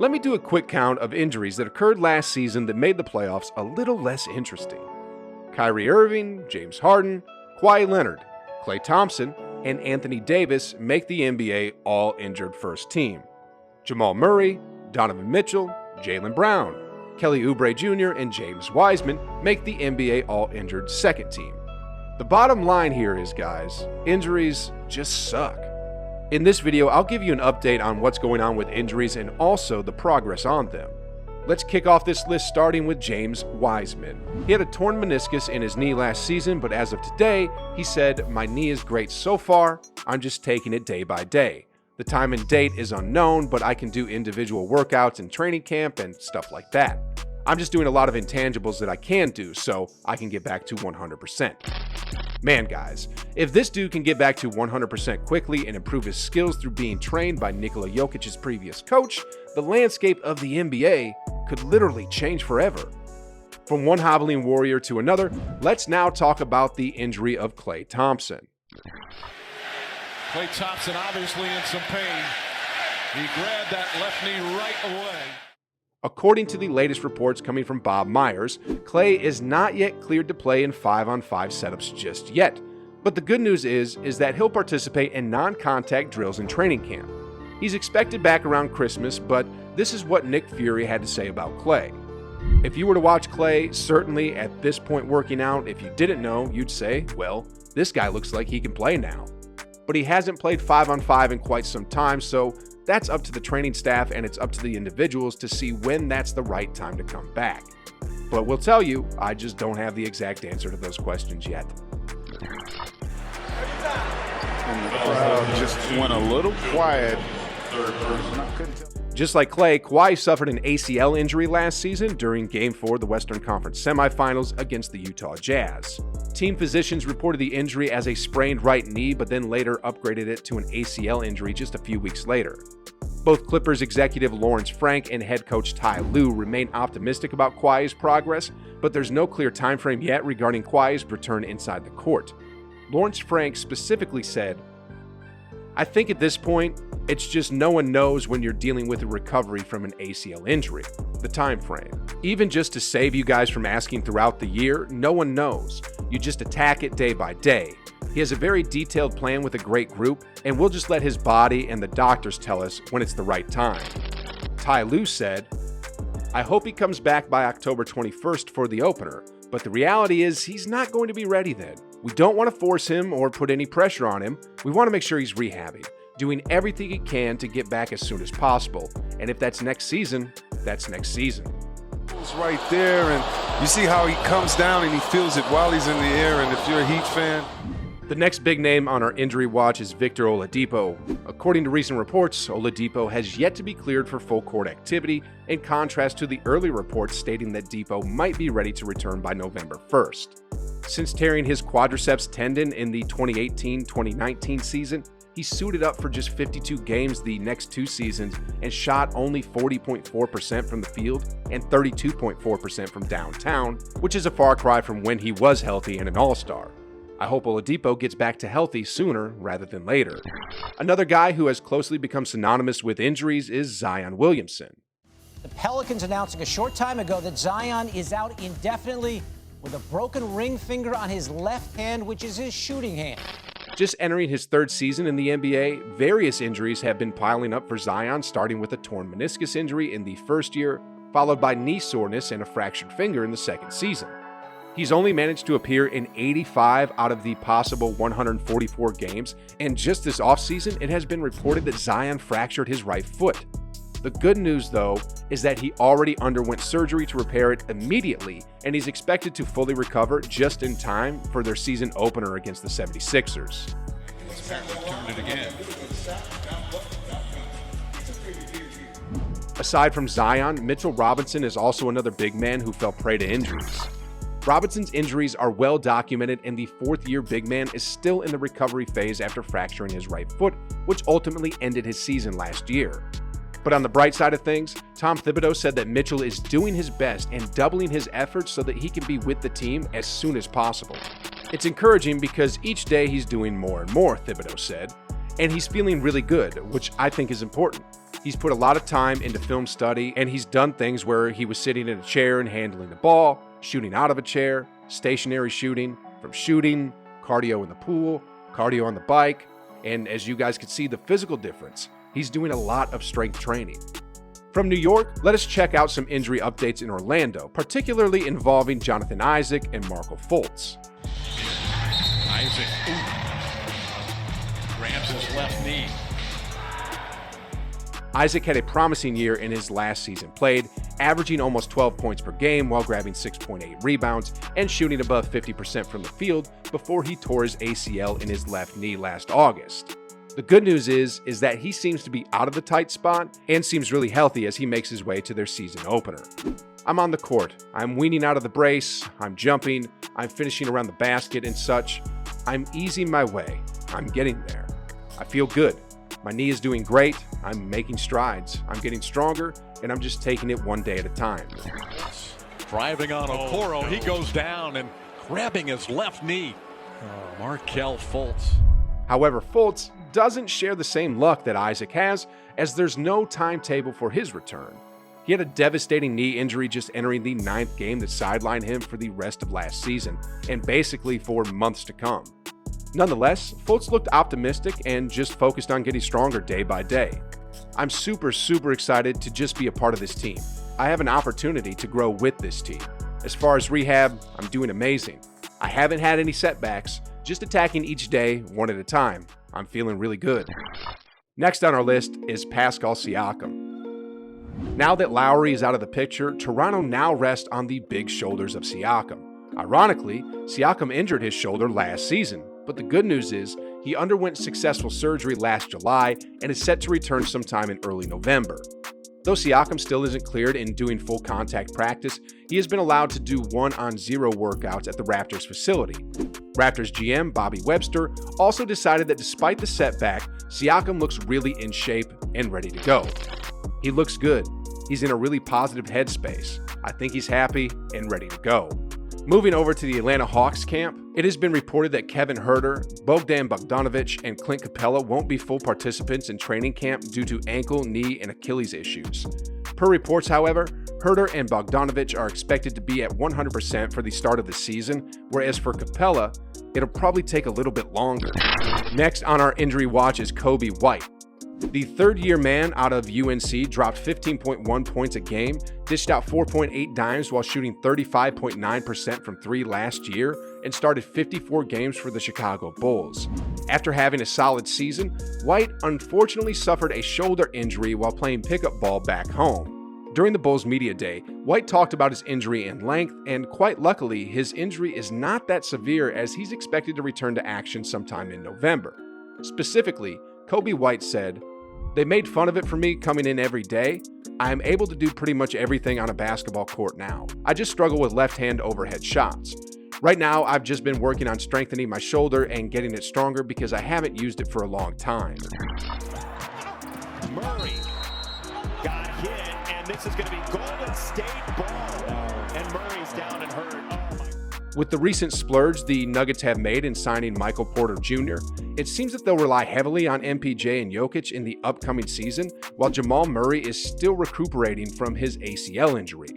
Let me do a quick count of injuries that occurred last season that made the playoffs a little less interesting. Kyrie Irving, James Harden, Kawhi Leonard, Klay Thompson, and Anthony Davis make the NBA all-injured first team. Jamal Murray, Donovan Mitchell, Jaylen Brown, Kelly Oubre Jr., and James Wiseman make the NBA all-injured second team. The bottom line here is, guys, injuries just suck. In this video, I'll give you an update on what's going on with injuries and also the progress on them. Let's kick off this list starting with James Wiseman. He had a torn meniscus in his knee last season, but as of today, he said, "My knee is great so far, I'm just taking it day by day. The time and date is unknown, but I can do individual workouts in training camp and stuff like that. I'm just doing a lot of intangibles that I can do, so I can get back to 100%. Man, guys, if this dude can get back to 100% quickly and improve his skills through being trained by Nikola Jokic's previous coach, the landscape of the NBA could literally change forever. From one hobbling warrior to another, let's now talk about the injury of Klay Thompson. Klay Thompson obviously in some pain. He grabbed that left knee right away. According to the latest reports coming from Bob Myers, Klay is not yet cleared to play in 5-on-5 setups just yet. But the good news is that he'll participate in non-contact drills in training camp. He's expected back around Christmas, but this is what Nick Fury had to say about Klay. If you were to watch Klay, certainly at this point working out, if you didn't know, you'd say, well, this guy looks like he can play now. But he hasn't played 5-on-5 in quite some time, so that's up to the training staff and it's up to the individuals to see when that's the right time to come back. But we'll tell you, I just don't have the exact answer to those questions yet. And the crowd just went a little quiet. Just like Klay, Kawhi suffered an ACL injury last season during Game 4 of the Western Conference semifinals against the Utah Jazz. Team physicians reported the injury as a sprained right knee, but then later upgraded it to an ACL injury just a few weeks later. Both Clippers executive Lawrence Frank and head coach Ty Lue remain optimistic about Kawhi's progress, but there's no clear time frame yet regarding Kawhi's return inside the court. Lawrence Frank specifically said, "I think at this point, it's just no one knows when you're dealing with a recovery from an ACL injury, the time frame. Even just to save you guys from asking throughout the year, no one knows. You just attack it day by day. He has a very detailed plan with a great group, and we'll just let his body and the doctors tell us when it's the right time." Ty Lue said, "I hope he comes back by October 21st for the opener, but the reality is he's not going to be ready then. We don't want to force him or put any pressure on him. We want to make sure he's rehabbing, doing everything he can to get back as soon as possible. And if that's next season, that's next season." It's right there, and you see how he comes down and he feels it while he's in the air, and if you're a Heat fan. The next big name on our injury watch is Victor Oladipo. According to recent reports, Oladipo has yet to be cleared for full court activity, in contrast to the early reports stating that Depot might be ready to return by November 1st. Since tearing his quadriceps tendon in the 2018-2019 season, he suited up for just 52 games the next two seasons and shot only 40.4% from the field and 32.4% from downtown, which is a far cry from when he was healthy and an all-star. I hope Oladipo gets back to healthy sooner rather than later. Another guy who has closely become synonymous with injuries is Zion Williamson. The Pelicans announcing a short time ago that Zion is out indefinitely with a broken ring finger on his left hand, which is his shooting hand. Just entering his third season in the NBA, various injuries have been piling up for Zion, starting with a torn meniscus injury in the first year, followed by knee soreness and a fractured finger in the second season. He's only managed to appear in 85 out of the possible 144 games, and just this offseason, it has been reported that Zion fractured his right foot. The good news, though, is that he already underwent surgery to repair it immediately, and he's expected to fully recover just in time for their season opener against the 76ers. Turned it again. Aside from Zion, Mitchell Robinson is also another big man who fell prey to injuries. Robinson's injuries are well documented, and the fourth-year big man is still in the recovery phase after fracturing his right foot, which ultimately ended his season last year. But on the bright side of things, Tom Thibodeau said that Mitchell is doing his best and doubling his efforts so that he can be with the team as soon as possible. It's encouraging because each day he's doing more and more, Thibodeau said, and he's feeling really good, which I think is important. He's put a lot of time into film study, and he's done things where he was sitting in a chair and handling the ball, shooting out of a chair, stationary shooting, from shooting, cardio in the pool, cardio on the bike, and as you guys can see the physical difference, he's doing a lot of strength training. From New York, let us check out some injury updates in Orlando, particularly involving Jonathan Isaac and Markelle Fultz. Isaac grabs his left knee. Isaac had a promising year in his last season played, averaging almost 12 points per game while grabbing 6.8 rebounds and shooting above 50% from the field before he tore his ACL in his left knee last August. The good news is that he seems to be out of the tight spot and seems really healthy as he makes his way to their season opener. I'm on the court. I'm weaning out of the brace. I'm jumping. I'm finishing around the basket and such. I'm easing my way. I'm getting there. I feel good. My knee is doing great. I'm making strides. I'm getting stronger, and I'm just taking it one day at a time. Driving on Okoro, he goes down and grabbing his left knee. Markelle Fultz. However, Fultz doesn't share the same luck that Isaac has, as there's no timetable for his return. He had a devastating knee injury just entering the 9th game that sidelined him for the rest of last season, and basically for months to come. Nonetheless, Fultz looked optimistic and just focused on getting stronger day by day. I'm super excited to just be a part of this team. I have an opportunity to grow with this team. As far as rehab, I'm doing amazing. I haven't had any setbacks, just attacking each day one at a time. I'm feeling really good. Next on our list is Pascal Ciaco. Now that Lowry is out of the picture, Toronto now rests on the big shoulders of Siakam. Ironically, Siakam injured his shoulder last season, but the good news is he underwent successful surgery last July and is set to return sometime in early November. Though Siakam still isn't cleared in doing full contact practice, he has been allowed to do 1-on-0 workouts at the Raptors facility. Raptors GM Bobby Webster also decided that despite the setback, Siakam looks really in shape and ready to go. He looks good. He's in a really positive headspace. I think he's happy and ready to go. Moving over to the Atlanta Hawks camp, it has been reported that Kevin Huerter, Bogdan Bogdanovic, and Clint Capella won't be full participants in training camp due to ankle, knee, and Achilles issues. Per reports, however, Huerter and Bogdanovic are expected to be at 100% for the start of the season, whereas for Capella, it'll probably take a little bit longer. Next on our injury watch is Coby White. The third-year man out of UNC dropped 15.1 points a game, dished out 4.8 dimes while shooting 35.9% from 3 last year, and started 54 games for the Chicago Bulls. After having a solid season, White unfortunately suffered a shoulder injury while playing pickup ball back home. During the Bulls media day, White talked about his injury in length, and quite luckily, his injury is not that severe as he's expected to return to action sometime in November. Specifically, Coby White said, "They made fun of it for me coming in every day. I am able to do pretty much everything on a basketball court now. I just struggle with left-hand overhead shots. Right now, I've just been working on strengthening my shoulder and getting it stronger because I haven't used it for a long time." Murray got hit, and this is going to be Golden State ball. And Murray's down and hurt. With the recent splurge the Nuggets have made in signing Michael Porter Jr., it seems that they'll rely heavily on MPJ and Jokic in the upcoming season, while Jamal Murray is still recuperating from his ACL injury.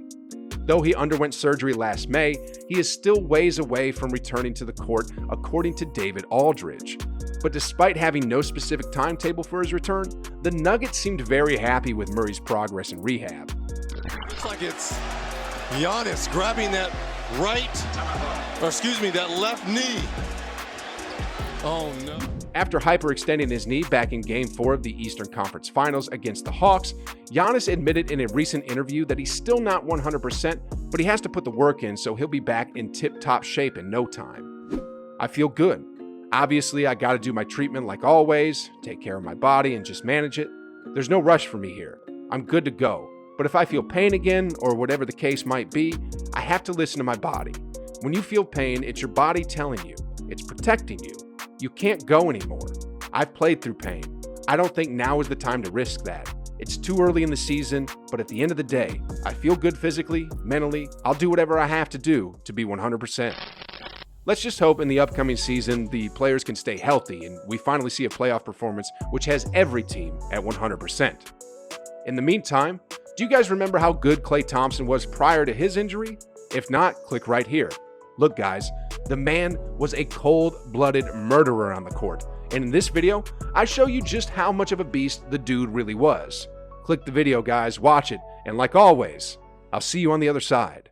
Though he underwent surgery last May, he is still ways away from returning to the court, according to David Aldridge. But despite having no specific timetable for his return, the Nuggets seemed very happy with Murray's progress in rehab. Looks like it's Giannis grabbing that that left knee. Oh no. After hyperextending his knee back in Game 4 of the Eastern Conference Finals against the Hawks, Giannis admitted in a recent interview that he's still not 100%, but he has to put the work in so he'll be back in tip-top shape in no time. I feel good. Obviously, I gotta do my treatment like always, take care of my body and just manage it. There's no rush for me here. I'm good to go. But if I feel pain again, or whatever the case might be, I have to listen to my body. When you feel pain, it's your body telling you. It's protecting you. You can't go anymore. I've played through pain. I don't think now is the time to risk that. It's too early in the season, but at the end of the day, I feel good physically, mentally. I'll do whatever I have to do to be 100%. Let's just hope in the upcoming season the players can stay healthy and we finally see a playoff performance which has every team at 100%. In the meantime, do you guys remember how good Klay Thompson was prior to his injury? If not, click right here. Look guys, the man was a cold-blooded murderer on the court, and in this video, I show you just how much of a beast the dude really was. Click the video guys, watch it, and like always, I'll see you on the other side.